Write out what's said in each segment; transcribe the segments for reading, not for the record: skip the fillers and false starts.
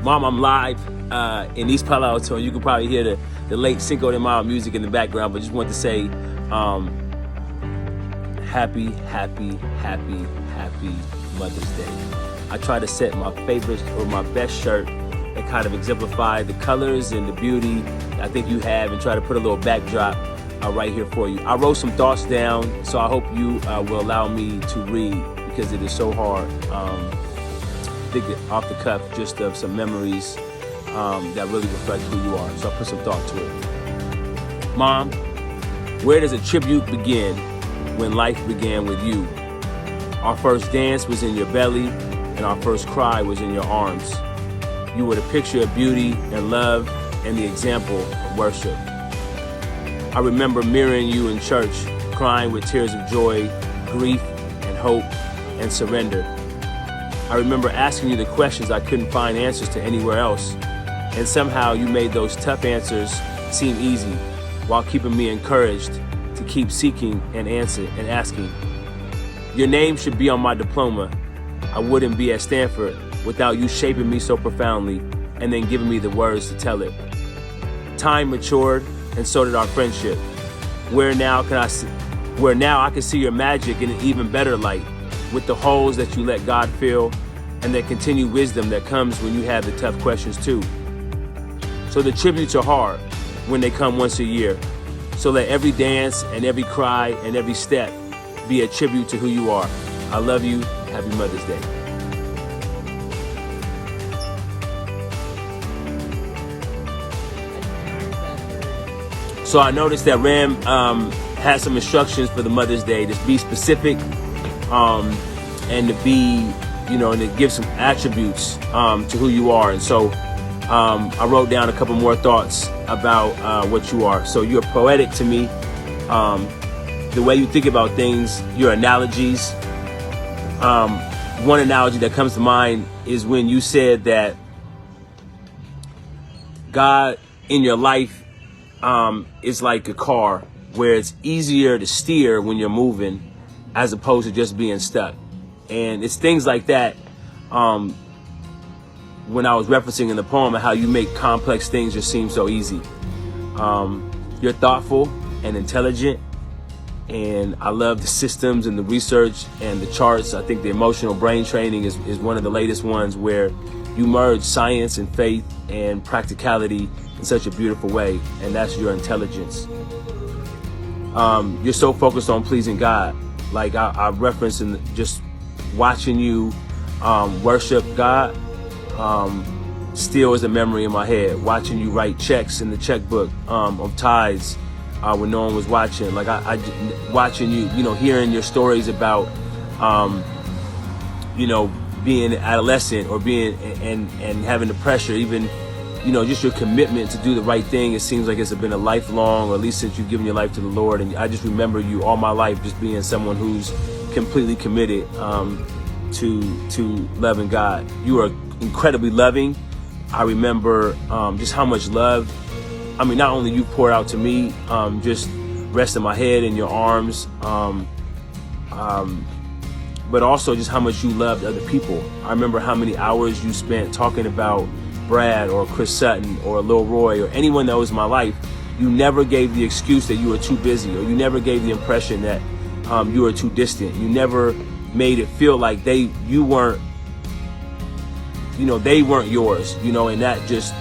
Mom, I'm live in East Palo Alto. You can probably hear the late Cinco de Mayo music in the background, but just want to say happy Mother's Day. I try to set my favorite or my best shirt that kind of exemplify the colors and the beauty I think you have, and try to put a little backdrop right here for you. I wrote some thoughts down, so I hope you will allow me to read, because it is so hard. Think it off the cuff, just of some memories that really reflect who you are. So I put some thought to it. Mom, where does a tribute begin when life began with you? Our first dance was in your belly, and our first cry was in your arms. You were the picture of beauty and love and the example of worship. I remember mirroring you in church, crying with tears of joy, grief and hope and surrender. I remember asking you the questions I couldn't find answers to anywhere else, and somehow you made those tough answers seem easy while keeping me encouraged to keep seeking and asking. Your name should be on my diploma. I wouldn't be at Stanford without you shaping me so profoundly and then giving me the words to tell it. Time matured, and so did our friendship. Where now I can see your magic in an even better light, with the holes that you let God fill and that continued wisdom that comes when you have the tough questions too. So the tributes are hard when they come once a year. So let every dance and every cry and every step be a tribute to who you are. I love you. Happy Mother's Day. So I noticed that Ram has some instructions for the Mother's Day to be specific and to be, and to give some attributes to who you are. And so I wrote down a couple more thoughts about what you are. So you're poetic to me. The way you think about things, your analogies. One analogy that comes to mind is when you said that God in your life is like a car, where it's easier to steer when you're moving as opposed to just being stuck. And it's things like that when I was referencing in the poem how you make complex things just seem so easy. You're thoughtful and intelligent, and I love the systems and the research and the charts. I think the emotional brain training is one of the latest ones, where you merge science and faith and practicality in such a beautiful way, and that's your intelligence. You're so focused on pleasing God. Like I referenced in just watching you worship God, still is a memory in my head. Watching you write checks in the checkbook of tithes when no one was watching. Like I watching you, hearing your stories about, being an adolescent or being and having the pressure, even, just your commitment to do the right thing. It seems like it's been a lifelong, or at least since you've given your life to the Lord. And I just remember you all my life just being someone who's completely committed to loving God. You are incredibly loving. I remember just how much love, not only you poured out to me, just resting my head in your arms, but also just how much you loved other people. I remember how many hours you spent talking about Brad or Chris Sutton or Lil Roy or anyone that was in my life. You never gave the excuse that you were too busy, or you never gave the impression that you were too distant. You never made it feel like they weren't yours, and that just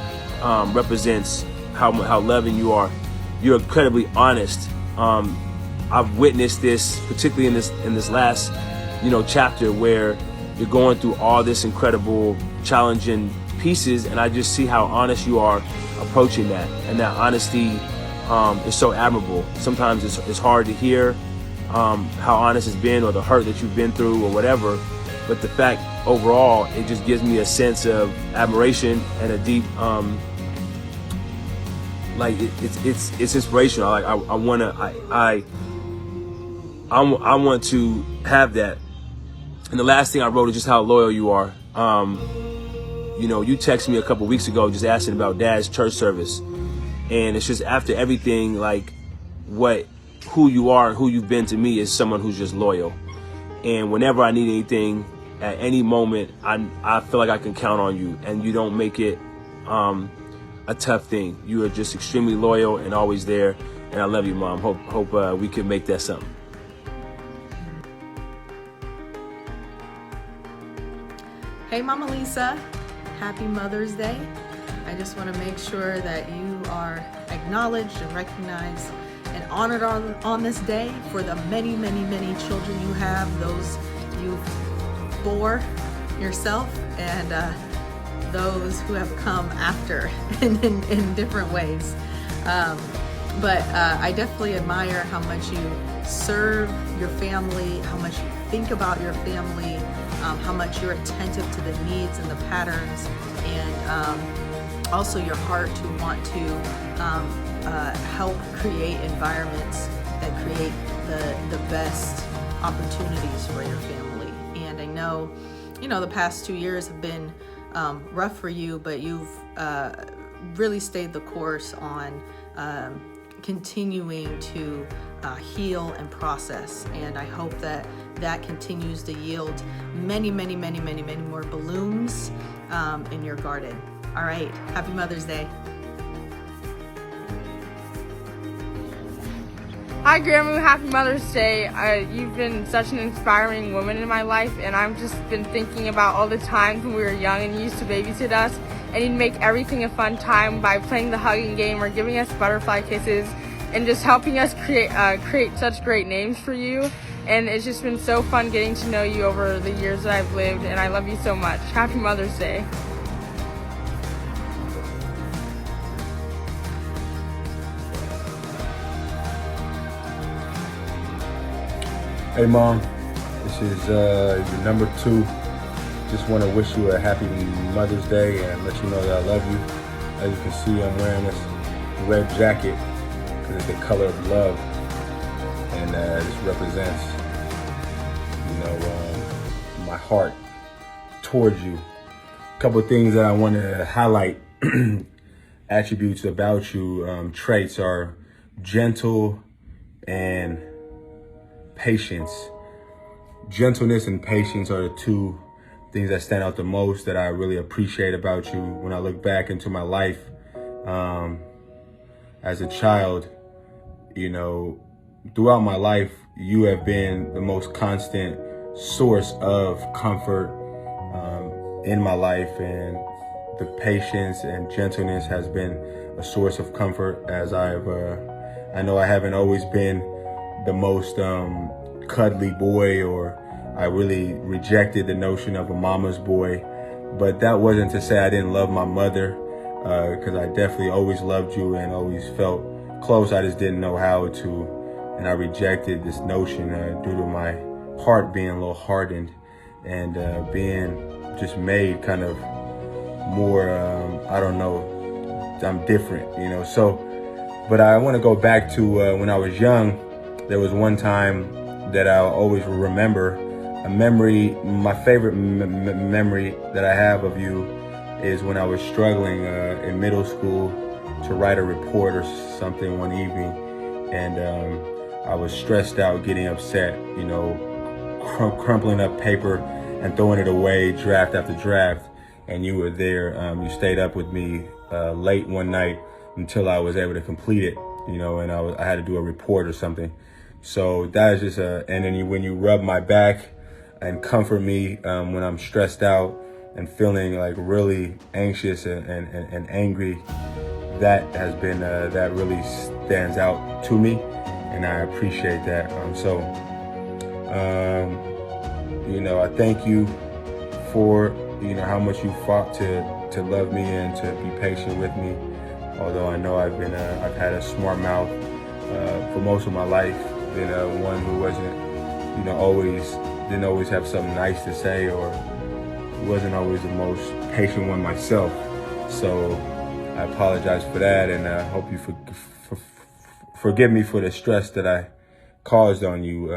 represents how loving you are. You're incredibly honest. I've witnessed this, particularly in this last, chapter, where you're going through all this incredible, challenging pieces, and I just see how honest you are approaching that, and that honesty is so admirable. Sometimes it's hard to hear how honest it's been, or the hurt that you've been through, or whatever. But the fact overall, it just gives me a sense of admiration and a deep, it's inspirational. Like I want to have that. And the last thing I wrote is just how loyal you are. You texted me a couple weeks ago just asking about Dad's church service, and it's just after everything, like who you are and who you've been to me is someone who's just loyal. And whenever I need anything, at any moment, I feel like I can count on you, and you don't make it a tough thing. You are just extremely loyal and always there, and I love you, Mom. Hope we can make that something. Hey, Mama Lisa, happy Mother's Day. I just want to make sure that you are acknowledged and recognized and honored on this day for the many, many, many children you have, those you bore yourself, and those who have come after in different ways. But I definitely admire how much you serve your family, how much you think about your family, how much you're attentive to the needs and the patterns, and also your heart to want to help create environments that create the best opportunities for your family. And I know, the past 2 years have been rough for you, but you've really stayed the course on continuing to heal and process. And I hope that continues to yield many, many, many, many, many more blooms in your garden. All right. Happy Mother's Day. Hi, Grandma. Happy Mother's Day. You've been such an inspiring woman in my life, and I've just been thinking about all the times when we were young and you used to babysit us, and you'd make everything a fun time by playing the hugging game or giving us butterfly kisses and just helping us create such great names for you. And it's just been so fun getting to know you over the years that I've lived, and I love you so much. Happy Mother's Day. Hey Mom, this is your number 2. Just want to wish you a happy Mother's Day and let you know that I love you. As you can see, I'm wearing this red jacket because it's the color of love, and this represents, my heart towards you. A couple of things that I want to highlight. Attributes about you, traits are gentle and patience. Gentleness and patience are the 2 things that stand out the most that I really appreciate about you. When I look back into my life as a child, throughout my life, you have been the most constant source of comfort in my life, and the patience and gentleness has been a source of comfort as I know I haven't always been the most cuddly boy, or I really rejected the notion of a mama's boy. But that wasn't to say I didn't love my mother, because I definitely always loved you and always felt close. I just didn't know how to, and I rejected this notion due to my heart being a little hardened and being just made kind of more, I'm different, so. But I want to go back to when I was young. There was one time that I'll always remember, a memory, my favorite memory that I have of you is when I was struggling in middle school to write a report or something one evening, and I was stressed out, getting upset, crumpling up paper and throwing it away, draft after draft, and you were there. You stayed up with me late one night until I was able to complete it, and I had to do a report or something. So that is just and then when you rub my back and comfort me when I'm stressed out and feeling like really anxious and angry, that has been, that really stands out to me, and I appreciate that. I thank you for, how much you fought to love me and to be patient with me. Although I know I've had a smart mouth for most of my life, been one who didn't always have something nice to say, or wasn't always the most patient one myself. So I apologize for that, and I hope you forgive me for the stress that I caused on you,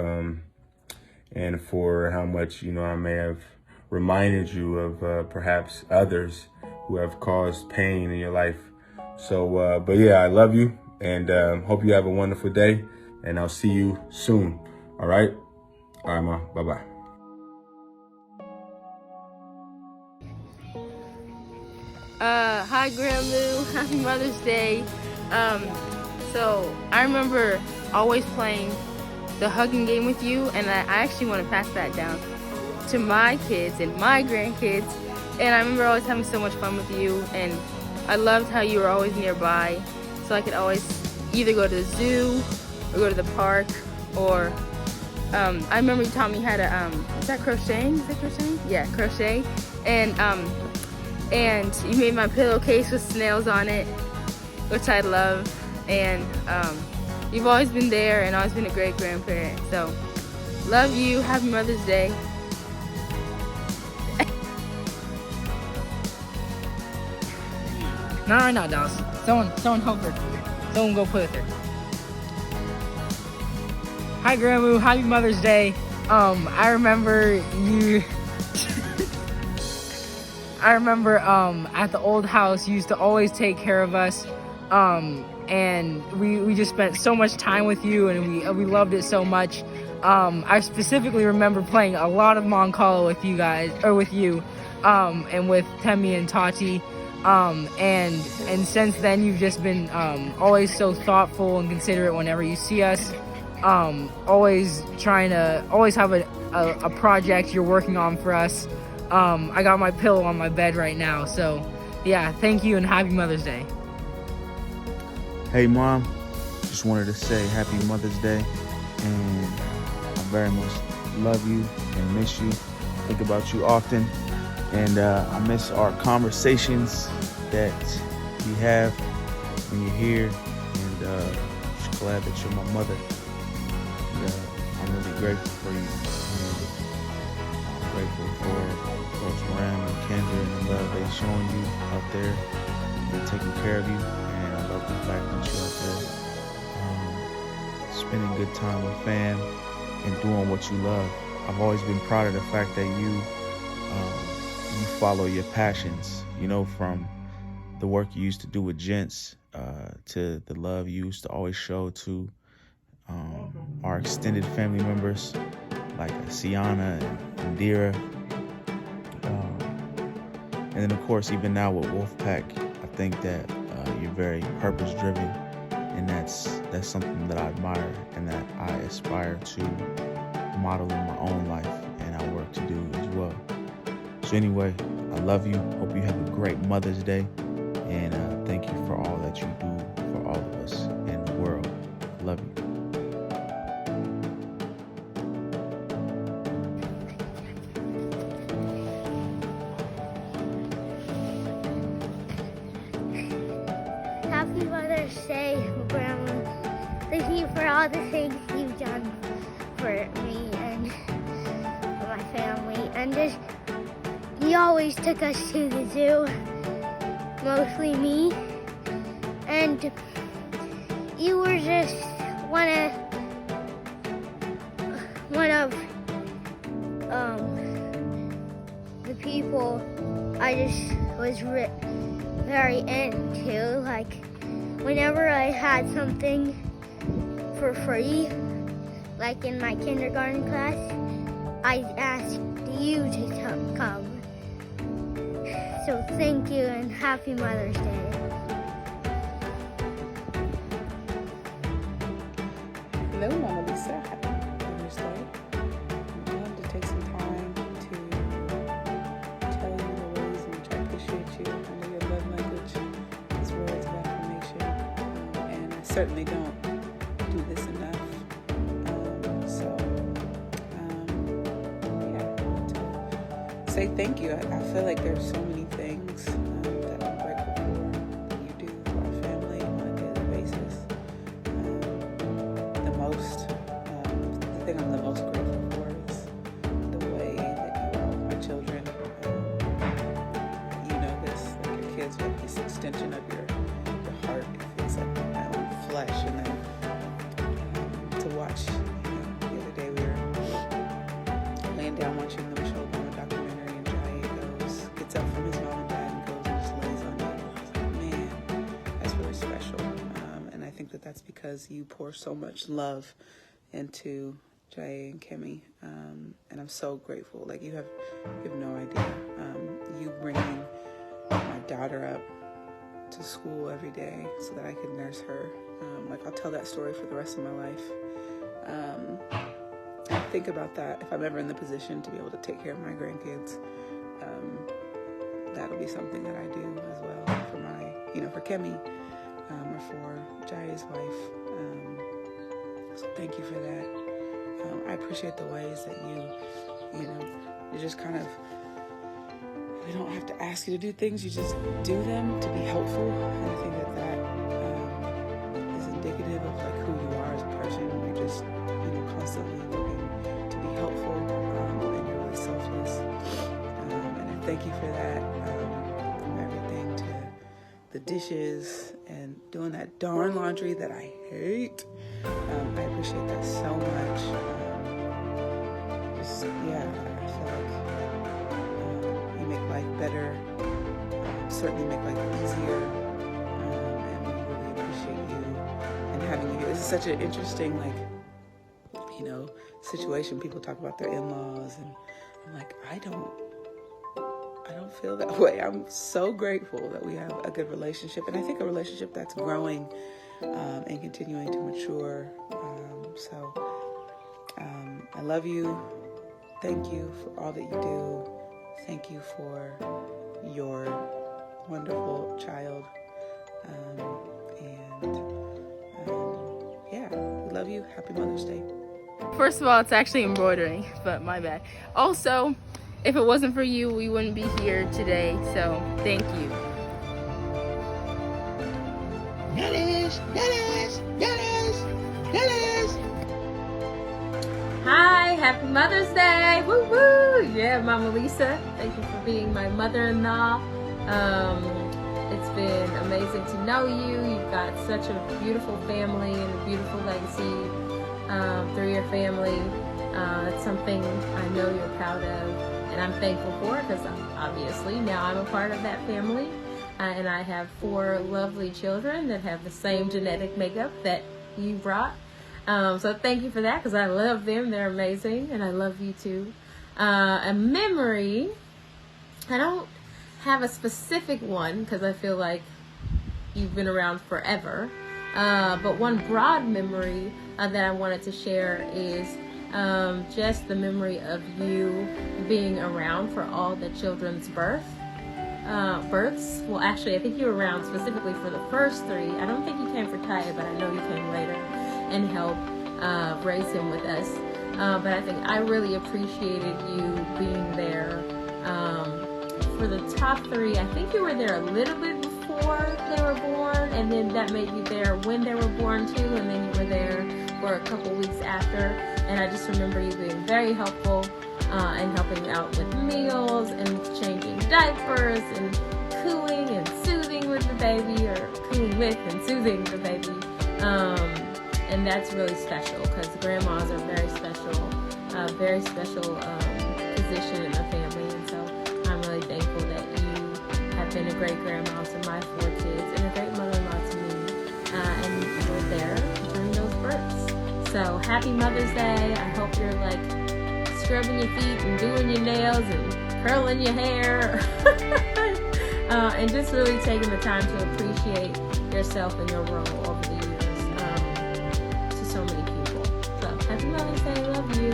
and for how much, I may have reminded you of perhaps others who have caused pain in your life. So, but yeah, I love you, and hope you have a wonderful day, and I'll see you soon. All right, Ma. Bye-bye. Hi, Grandma. Happy Mother's Day. So I remember always playing the hugging game with you, and I actually want to pass that down to my kids and my grandkids. And I remember always having so much fun with you, and I loved how you were always nearby, so I could always either go to the zoo or go to the park, or I remember you taught me how to is that crocheting? Is that crocheting? Yeah, crochet. And you made my pillowcase with snails on it, which I love. And you've always been there and always been a great grandparent. So love you. Happy Mother's Day. Not right now, Dallas. Someone help her. Someone go play with her. Hi, Grandma. Happy Mother's Day. I remember you. I remember at the old house, you used to always take care of us. And we just spent so much time with you, and we loved it so much. I specifically remember playing a lot of Moncala with you guys, or with you, and with Temi and Tati. And since then you've just been always so thoughtful and considerate whenever you see us. Always have a project you're working on for us. I got my pillow on my bed right now, so yeah, thank you and happy Mother's Day. Hey Mom, just wanted to say happy Mother's Day, and I very much love you and miss you. Think about you often, and I miss our conversations that we have when you're here, and just glad that you're my mother. And, I'm really grateful for you. And I'm grateful for Coach Ram and Kendra and the love they've shown you out there. They're taking care of you, and I love the fact that you're out there spending good time with fam and doing what you love. I've always been proud of the fact that you follow your passions, you know, from the work you used to do with Gents to the love you used to always show to our extended family members like Sienna and Indira. And then of course, even now with Wolfpack, I think that you're very purpose-driven, and that's something that I admire and that I aspire to model in my own life, and I work to do as well. So anyway, I love you. Hope you have a great Mother's Day, and thank you for all that you do for all of us in the world. I love you. Happy Mother's Day, Grandma. Thank you for all the things you've done for me and for my family. And just, you always took us to the zoo, mostly me. And you were just one of the people I just was very into. Like, whenever I had something for free, like in my kindergarten class, I asked you to come. So thank you and happy Mother's Day. Hello, Mama Lisa. Happy Mother's Day. I wanted to take some time to tell you the ways in which I appreciate you. I know your love language is words of affirmation, and I certainly don't do this enough. I want to say thank you. I feel like there's so many things that I'm grateful for that you do for our family on a daily basis. The thing I'm the most grateful for is the way that you are with my children. You know this, like your kids are like this extension of your heart. It feels like my own flesh. And then to watch, the other day we were laying down watching them show them a documentary, and Jai gets up from his mom and dad and goes and just lays on you. I was like, man, that's really special. And I think that that's because you pour so much love into Jai and Kimmy, and I'm so grateful. Like, you have no idea. You bringing my daughter up to school every day so that I could nurse her. Like, I'll tell that story for the rest of my life. I think about that if I'm ever in the position to be able to take care of my grandkids. That'll be something that I do as well for my, for Kemi, or for Jaya's wife. So thank you for that. I appreciate the ways that you just kind of, we don't have to ask you to do things, you just do them to be helpful. And I think that is indicative of like who you are as a person. You're just, constantly looking to be helpful, and you're really selfless. And I thank you for that, from everything to the dishes and doing that darn laundry that I hate. I appreciate that so much. I feel like you make life better, certainly make life easier, and we really appreciate you and having you here. This is such an interesting, situation. People talk about their in-laws, and I'm like, I don't feel that way. I'm so grateful that we have a good relationship, and I think a relationship that's growing and continuing to mature. I love you. Thank you for all that you do. Thank you for your wonderful child. We love you. Happy Mother's Day. First of all, it's actually embroidery, but my bad. Also, if it wasn't for you, we wouldn't be here today, so thank you. Hi, happy Mother's Day! Woo woo! Yeah, Mama Lisa, thank you for being my mother-in-law. It's been amazing to know you. You've got such a beautiful family and a beautiful legacy through your family. It's something I know you're proud of, and I'm thankful for, because obviously now I'm a part of that family. And I have 4 lovely children that have the same genetic makeup that you brought. So thank you for that, because I love them. They're amazing, and I love you too. A memory, I don't have a specific one, because I feel like you've been around forever. But one broad memory that I wanted to share is just the memory of you being around for all the children's births. Well, actually, I think you were around specifically for the first 3. I don't think you came for Taya, but I know you came later and helped raise him with us. But I think I really appreciated you being there for the top 3. I think you were there a little bit before they were born, and then that made you there when they were born too, and then you were there for a couple weeks after. And I just remember you being very helpful and helping out with meals and changing diapers and cooing and soothing with the baby, or cooing with and soothing the baby. And that's really special, because grandmas are very special position in the family. And so I'm really thankful that you have been a great grandma to my 4 kids and a great mother-in-law to me. And you were there during those births. So happy Mother's Day. I hope you're like scrubbing your feet and doing your nails and curling your hair. And just really taking the time to appreciate yourself and your role over the years to so many people. So happy Mother's Day. Love you.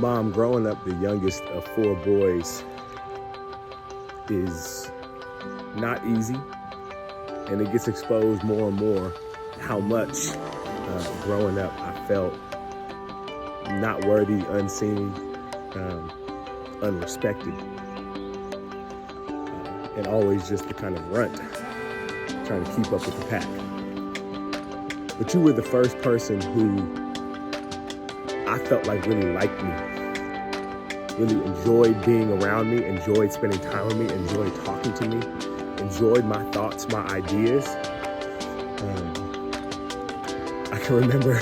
Mom, growing up the youngest of 4 boys is not easy, and it gets exposed more and more how much growing up I felt not worthy, unseen, unrespected, and always just the kind of runt trying to keep up with the pack. But you were the first person who I felt like really liked me, really enjoyed being around me, enjoyed spending time with me, enjoyed talking to me, enjoyed my thoughts, my ideas. I can remember,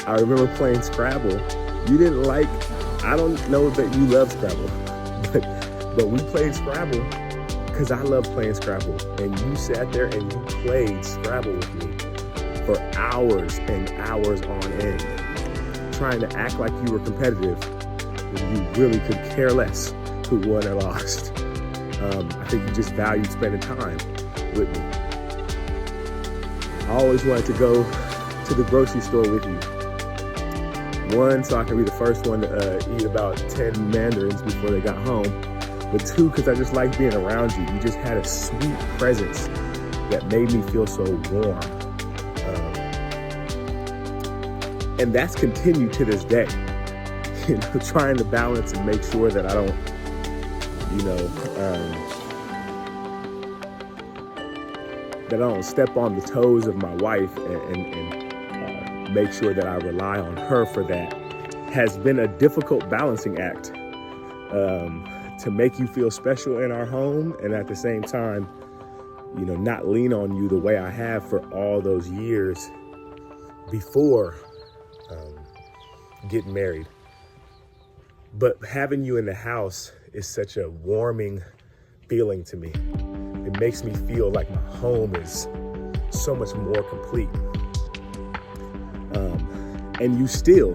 I remember playing Scrabble. You didn't like, I don't know that you love Scrabble, but we played Scrabble because I love playing Scrabble. And you sat there and you played Scrabble with me for hours and hours on end. trying to act like you were competitive when you really could care less who won or lost. I think you just valued spending time with me. I always wanted to go to the grocery store with you. One, so I could be the first one to eat about 10 mandarins before they got home. But two, because I just liked being around you. You just had a sweet presence that made me feel so warm. And that's continued to this day. You know, trying to balance and make sure that I don't, that I don't step on the toes of my wife and make sure that I rely on her for that has been a difficult balancing act to make you feel special in our home and at the same time, not lean on you the way I have for all those years before getting married. But having you in the house is such a warming feeling to me. It makes me feel like my home is so much more complete. And you still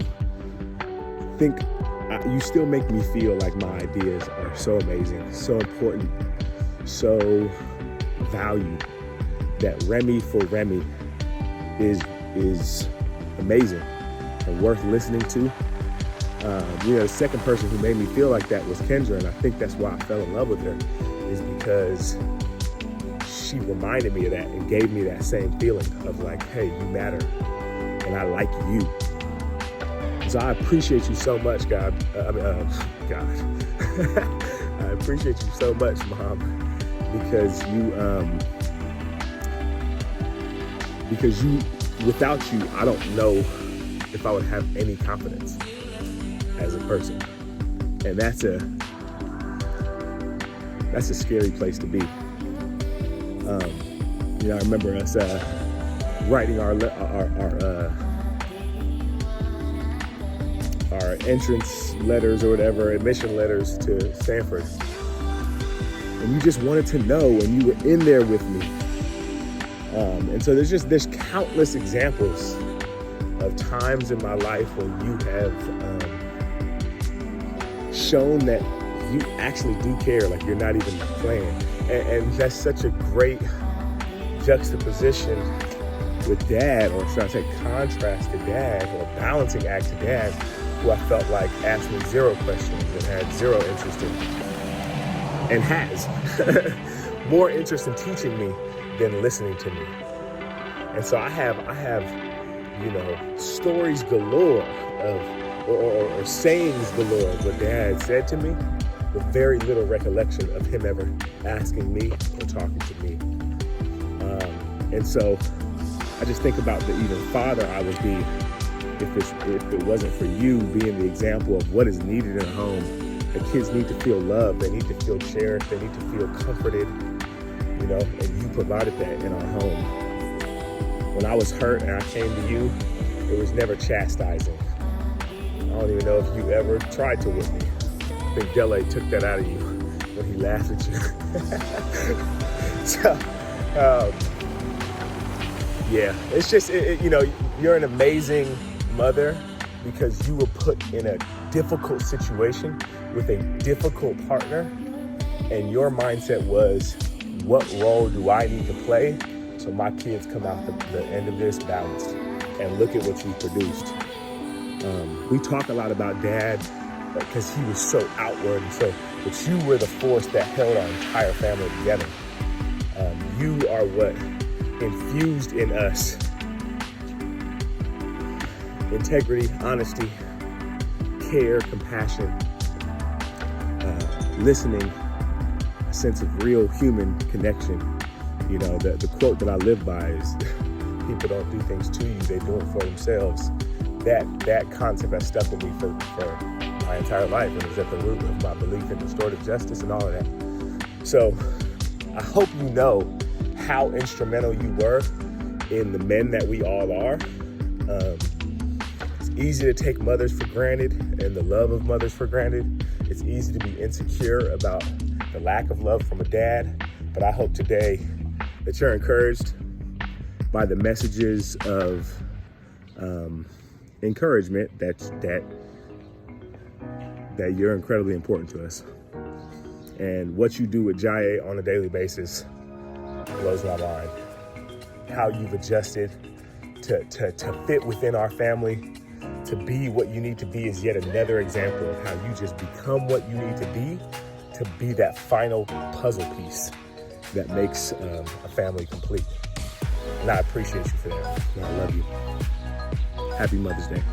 make me feel like my ideas are so amazing, so important, so valued, that Remy for Remy is amazing and worth listening to. The second person who made me feel like that was Kendra, and I think that's why I fell in love with her, is because she reminded me of that and gave me that same feeling of like, hey, you matter, and I like you. So I appreciate you so much, God. God. I appreciate you so much, Mom, because you, without you, I don't know if I would have any confidence as a person. And that's a scary place to be. I remember us writing our entrance letters or whatever, admission letters to Stanford. And you just wanted to know, and you were in there with me. And so there's countless examples of times in my life when you have shown that you actually do care, like you're not even playing. And that's such a great juxtaposition with Dad, or should I say contrast to Dad, or balancing act to Dad, who I felt like asked me zero questions and had zero interest in, and has more interest in teaching me than listening to me. And so I have stories galore or sayings galore of what Dad said to me, with very little recollection of him ever asking me or talking to me. And so I just think about the even father I would be if it wasn't for you being the example of what is needed in a home. The kids need to feel loved, they need to feel cherished, they need to feel comforted, and you provided that in our home. When I was hurt and I came to you, it was never chastising. I don't even know if you ever tried to whip me. I think Dele took that out of you when he laughed at you. So, it's just, you're an amazing mother because you were put in a difficult situation with a difficult partner, and your mindset was, what role do I need to play so my kids come out the end of this balanced? And look at what you produced. We talk a lot about Dad because he was so outward, but you were the force that held our entire family together. You are what infused in us integrity, honesty, care, compassion, listening, a sense of real human connection. The quote that I live by is, people don't do things to you, they do it for themselves. That concept has stuck with me for my entire life, and is at the root of my belief in restorative justice and all of that. So I hope you know how instrumental you were in the men that we all are. It's easy to take mothers for granted and the love of mothers for granted. It's easy to be insecure about the lack of love from a dad, but I hope today that you're encouraged by the messages of encouragement that you're incredibly important to us. And what you do with Jaye on a daily basis blows my mind. How you've adjusted to fit within our family, to be what you need to be, is yet another example of how you just become what you need to be that final puzzle piece that makes a family complete. And I appreciate you for that. And I love you. Happy Mother's Day.